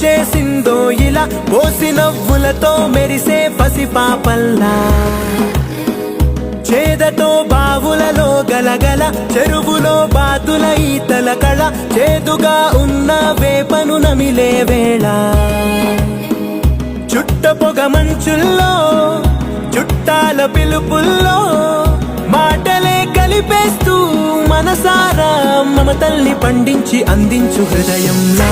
చేసిందో ఇలా పోసి నవ్వులతో మెరిసే పసిపాపల్లా చేదతో బావులలో గలగల చెరువులో బాతుల ఈతల కళ చేదుగా ఉన్న వేపను నమిలే వేళ చుట్ట పొగ మంచుల్లో చుట్టాల పిలుపుల్లో మాటలే కలిపేస్తూ మనసారా మమతల్ని పండించి అందించు హృదయంలా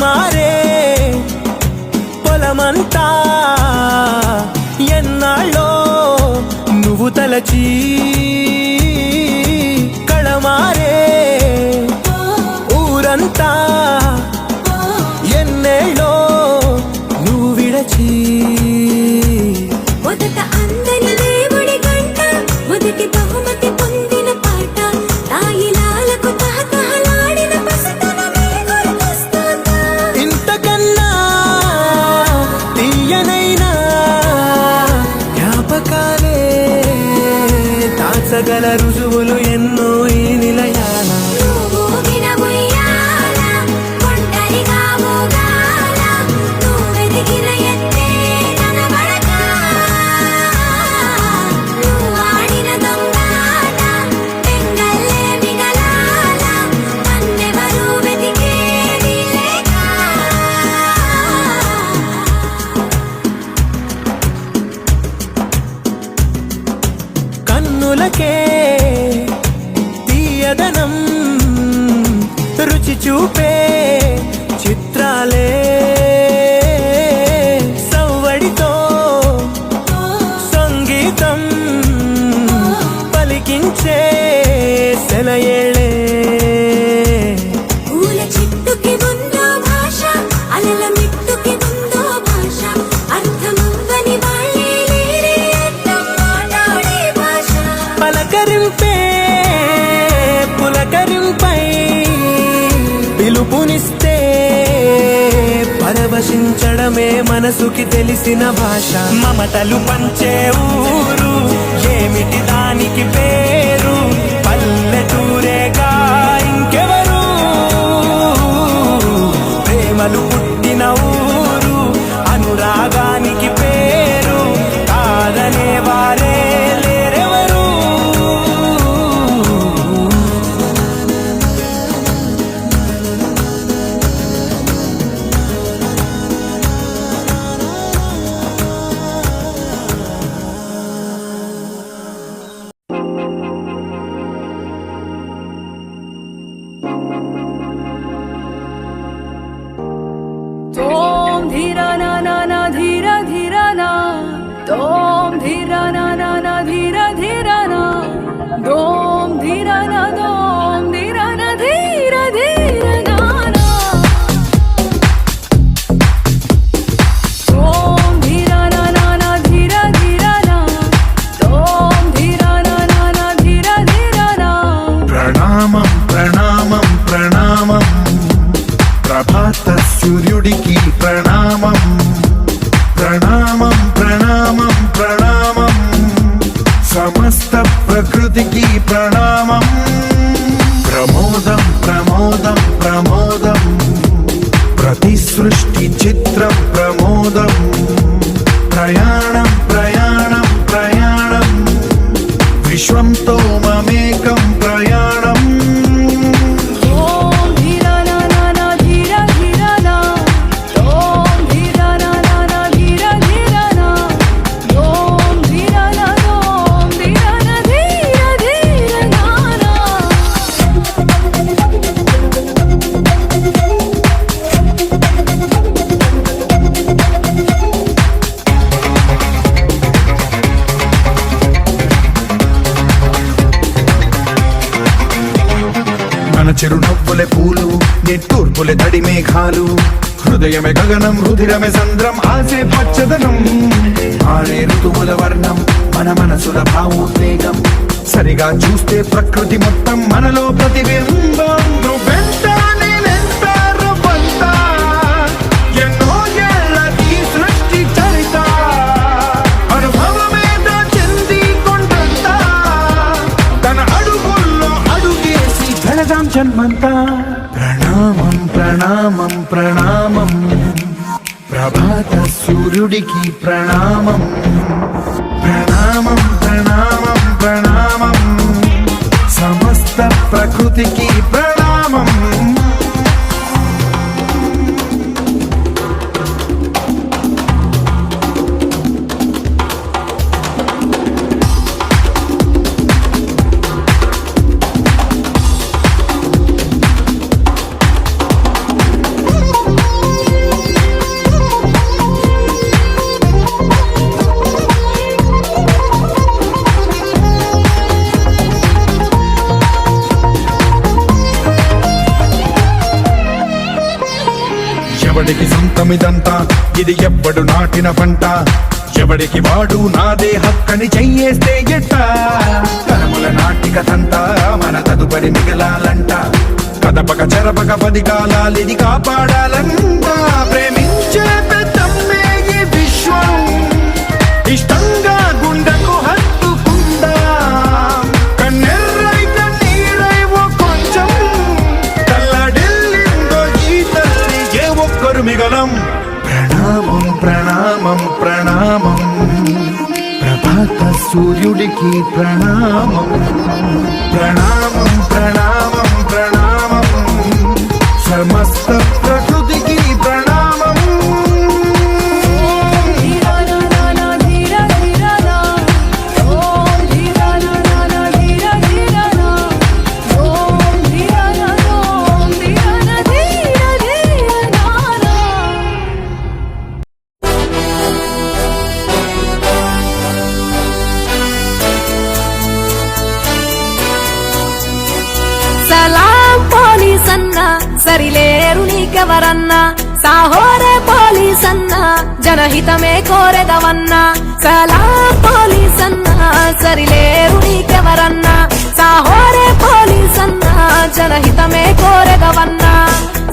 మారే పొలమంతా ఎన్నాళ్ళో నువ్వు తలచి కళమారే ఊరంతా ఎన్నేళ్ళో నువ్వు విడచి మొదట అందరి దేవుడి గంట మొదటి బహుమతి పొందిన పాట తాయిలాలకు తహతహలాడిన పసితనమే గుర్తొస్తుందా ఇంతకన్నా తీయనైనా జ్ఞాపకాలే దాచగల రుజువులు ఎన్నో ఈ నిలయాల కన్నులకే తీయదనం రుచి చూపే చిత్రాలే సవ్వడితో సంగీతం పలికించే సెలయేళే పూల చిట్టుకి ఉందో భాష అలల మిట్టుకి ఉందో భాష అర్థమవ్వని వాళ్ళే లేరే అర్థం మాట్లాడే భాష పలకరింపే పులకరింపై పిలుపునిస్తే పరవశించడమే మనసుకి తెలిసిన భాష మమతలు పంచే ఊరు ఏమిటి దానికి పేరు పల్లెటూరేగా ఇంకెవరు ప్రేమలు పుట్టిన ఊరు అనురాగానికి పేరు కాదనే వారే లేరెవరు तोम धीरा ना ना ना धीरा धीरा ना तोम धीरा ना ना ना धीरा धीरा ना दोम धीरा ना दोम धीरा ना धीरा धीरा ना ना तोम धीरा ना ना ना धीरा धीरा ना तोम धीरा ना ना ना धीरा धीरा ना ప్రణామం ప్రణామం ప్రణామం ప్రభాత సూర్యుడికి ప్రణామం ప్రణామం ప్రణామం ప్రణామం సమస్త ప్రకృతికి ప్రణామం ప్రమోదం ప్రమోదం ప్రమోదం ప్రతి సృష్టి చిత్రం ప్రమోదం ప్రయాణం ప్రయాణం ప్రయాణం విశ్వంతో మమేకం ప్రయాణం ఓం ధీరా నా నా నా ధీరా ధీరా నా ఓం ధీరా నా నా నా ధీరా ధీరా నా ఓం ధీరా నా ఓం ధీరా నా ధీరా ధీరా నా నా చూపులే పూలు నిట్టూర్పులే తడి మేఘాలు హృదయమే గగనం రుధిరమే సంద్రం ఆసే పచ్చదనం ఆడే ఋతువుల వర్ణం మన మనసుల భావోద్వేగం సరిగా చూస్తే ప్రకృతి మొత్తం మనలో ప్రతిబింబం నువ్వెంత నేనెంత రవ్వంత ఎన్నో ఏళ్ళది సృష్టి చరిత అనుభవమేద చెంది కొండంత తన అడుగుల్లో అడుగేసి జనజాం జన్మంతా ప్రణామం ప్రణామం ప్రణామం ప్రభాత సూర్యుడికి ప్రణామం ప్రణామం ప్రణామం ప్రణామం సమస్త ప్రకృతికి ప్రణామం ఎవడికి సొంతమిదంతా ఇది ఎవ్వడు నాటిన పంట ఎవడికి వాడు నాదే హక్కని చెయ్యేస్తే ఎట్ట తరముల నాటికతంతా మన తదుపరి మిగలాలంట కదపక చెరపక 10 కాలాలిది కాపాడాలంట ప్రేమించే పెద్దమ్మే ఈ విశ్వం ఇష్టంగా గుండెకు హత్తుకుందా కన్నెర్రై కన్నీరై ఓ కొంచెం తల్లడిల్లిందో ఈ తల్లి ఏ ఒక్కరు మిగలం ప్రణామం ప్రణామం ప్రణామం ప్రభాత సూర్యుడికి ప్రణామం ప్రణామం ప్రణామం ప్రణామం సమస్త ప్రకృతికి ప్రణామం ధీరా నా నా ధీరా ధీరా నా ఓం ధీరా నా ధీరా ధీరా నా ఓం ధీరా నా ధీరా ధీరా నా సలాం పోలీస్ అన్న సరిలేరు నీకెవరన్నా సాహోరే పోలీస్ అన్న జనహితమే కోరెదవన్నా సలాం పోలీస్ అన్న సరిలేరు నీకెవరన్నా సాహోరే పోలీస్ అన్న జనహితమే కోరెదవన్నా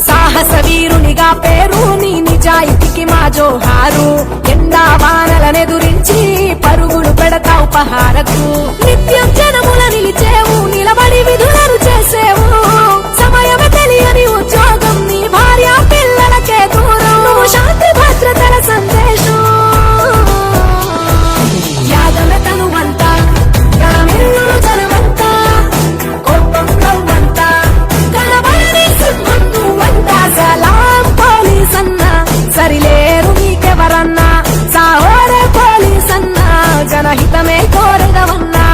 సాహస వీరునిగా పేరు నీ నిజాయితీకి మా జోహారు ఎండా వానలనెదురించి పరుగులు పెడతావు పహారకు నిత్యం జనముల నిలిచేవు నిలబడి విధులను చేసేవు సమయమే తెలియని ఉద్యోగం నీ భార్య పిల్లలకే దూరం నువ్వు శాంతి భద్రతల సందేశం యాదవ తనువంతా గణమిల్లు జనమంతా కోపం నవ్వంతా కనబడని సింహం నువ్వంతా సలాం పోలీస్ అన్న సరిలేరు నీకెవరన్నా సాహోరే పోలీస్ అన్న జనహితమే కోరదవన్నా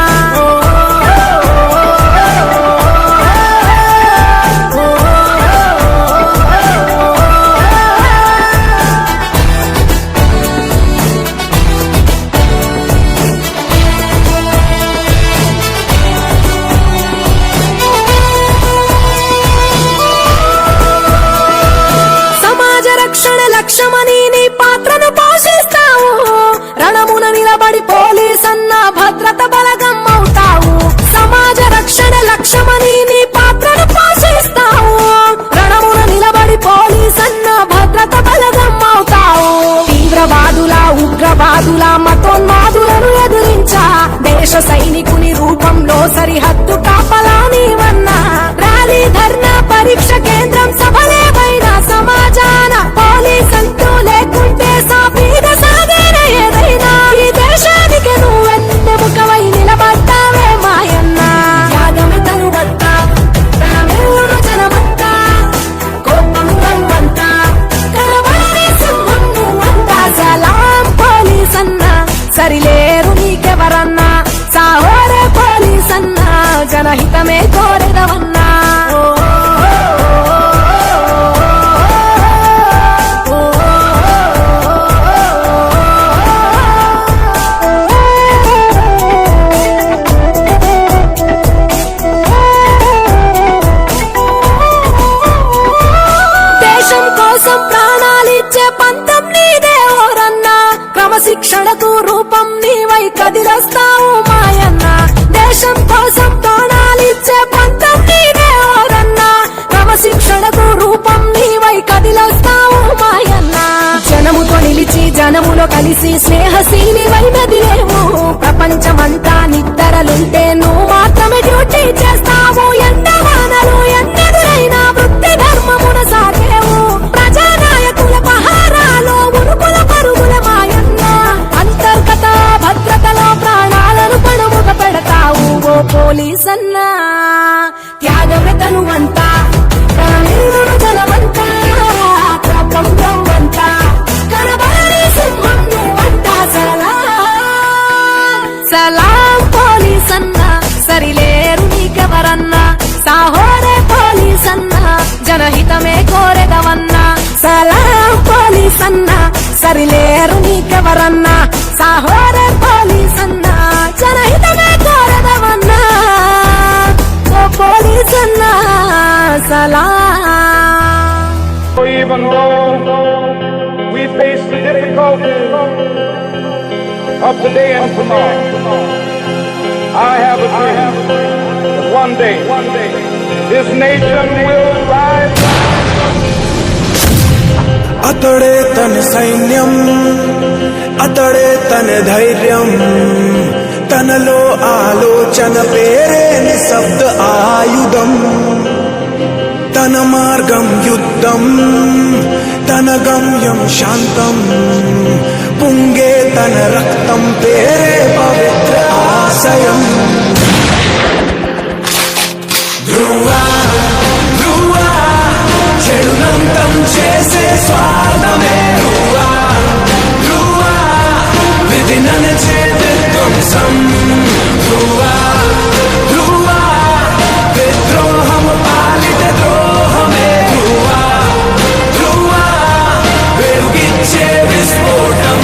సమాజ రక్షణ లక్ష్యమని నీ పాత్రను పోషిస్తావు రణమున నిలబడి పోలీస్ అన్న భద్రత బలగం అవుతావు సమాజ రక్షణ లక్ష్యమని నీ పాత్రను పోషిస్తావు రణమున నిలబడి పోలీస్ అన్న భద్రత బలగం అవుతావు తీవ్రవాదుల ఉగ్రవాదుల మతోన్మాదులను ఎదిరించా దేశ సైనికుని రూపంలో సరిహద్దు కాపలా నీవన్నా ర్యాలీ ధర్నా పరీక్ష కేంద్రం సభలేవైనా సమాజాన పోలీస్ అంటూ లేకుంటే సాఫీగా సాగేన ఏదైనా ఈ దేశానికి నువ్వెన్నెముకవై నిలబడ్డావే మాయన్నా యాగమి తనువంతా ప్రణమెల్లును జనమంతా కోపం నవ్వంతా కనబడని సింహం నువ్వంతా సలాం పోలీస్ అన్న సరిలేరు నీకెవరన్నా సాహోరే పోలీస్ అన్న జన సమస్యలకు రూపం నీవై కదిలొస్తావు మాయన్న జనముతో నిలిచి జనములో కలిసి స్నేహశీలివై మెదిలేవు ప్రపంచమంతా నిద్రలుంటే నువ్వు మాత్రమే డ్యూటీ చేస్తావు ఎంత వానలు ఎన్నెదురైనా వృత్తి ధర్మమున సాగేవు ప్రజానాయకుల పహారాలో ఉరుకుల పరుగుల మాయన్న అంతర్గత భద్రతలో ప్రాణాలను పణముగా పెడతావు ఓ పోలీసన్నా త్యాగమే తనువంతా ప్రాణులను జనమంతా ప్రపంచమంతా కనబడి సింహం నువ్వంతా సలాం పోలీసన్నా సరిలేరు నీకెవరన్నా సాహోరే పోలీసన్నా జనహితమే కోరెదవన్నా సలాం పోలీసన్నా సరిలేరు నీకెవరన్నా సాహోరే పోలీసన్నా జనహితమే కోరెదవన్నా ఓ పోలీసన్నా సలాం Even though we face the difficulties of today and tomorrow, I have a dream that one day this nation will rise up. అతడే తన సైన్యం అతడే తన ధైర్యం తనలో ఆలోచన పేరే నిశ్శబ్ద ఆయుధం తన మార్గం యుద్ధం తన గమ్యం శాంతం పుంగే తన రక్తం పేరే పవిత్ర ఆశయం ధ్రువా ధ్రువా చెడునంతం చేసే స్వార్థమే ధ్రువా ధ్రువా విధి ననచే విధ్వంసం ధ్రువా ధ్రువా విద్రోహం పాలిత ద్రోహమే ధ్రువా ధ్రువా వెలుగిచ్చే విస్ఫోటం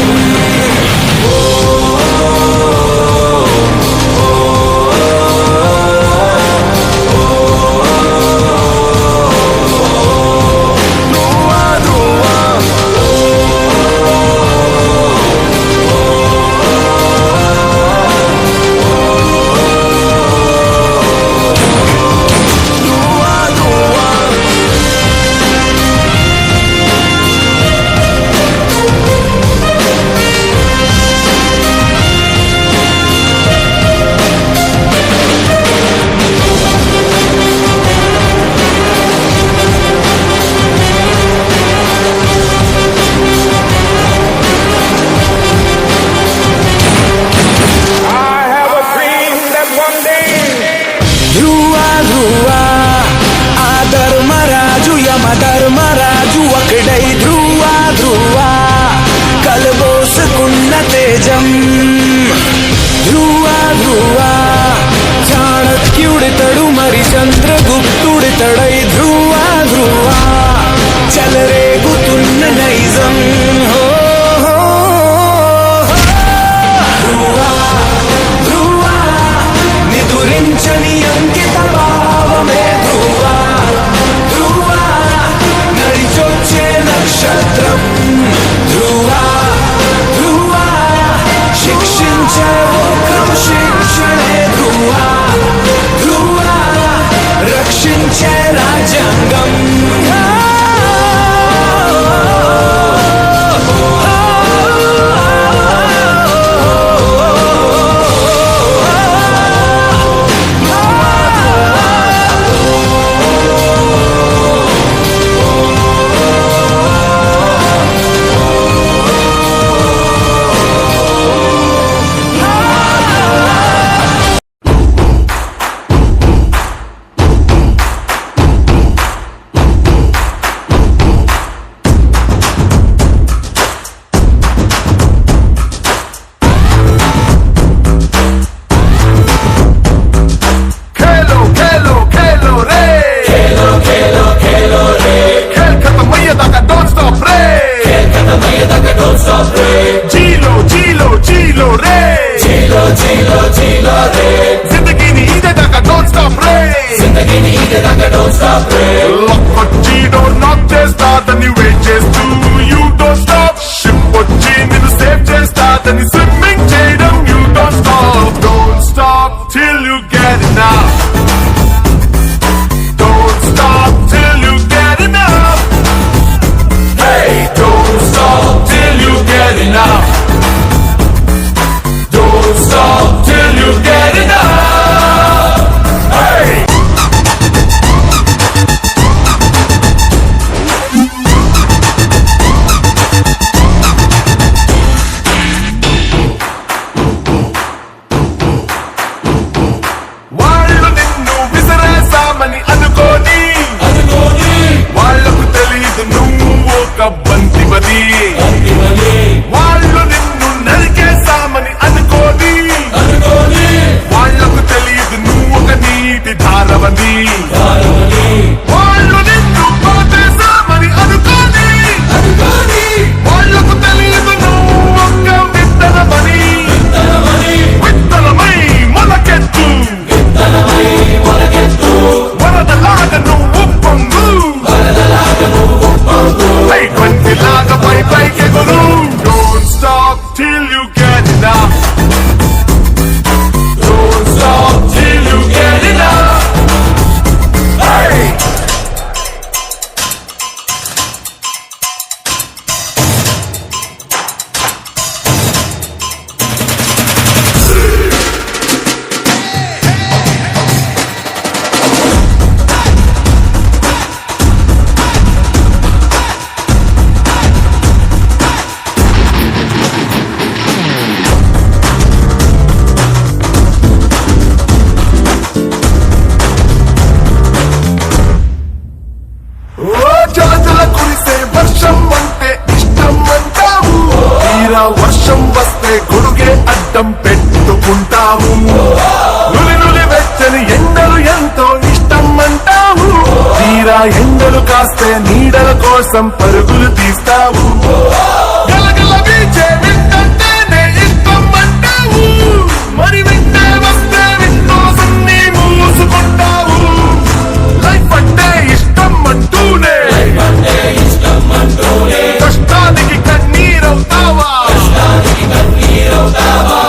కోసం పరుగులు తీస్తావు